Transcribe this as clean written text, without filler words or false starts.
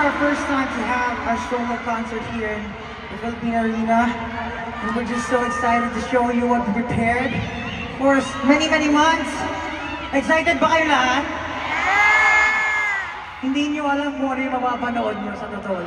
our first time to have a solo concert here in the Philippine Arena. And we're just so excited to show you what we prepared for many, many months. Excited ba kayo lahat? Hindi nyo alam kung ano yung mapapanood nyo sa totoo.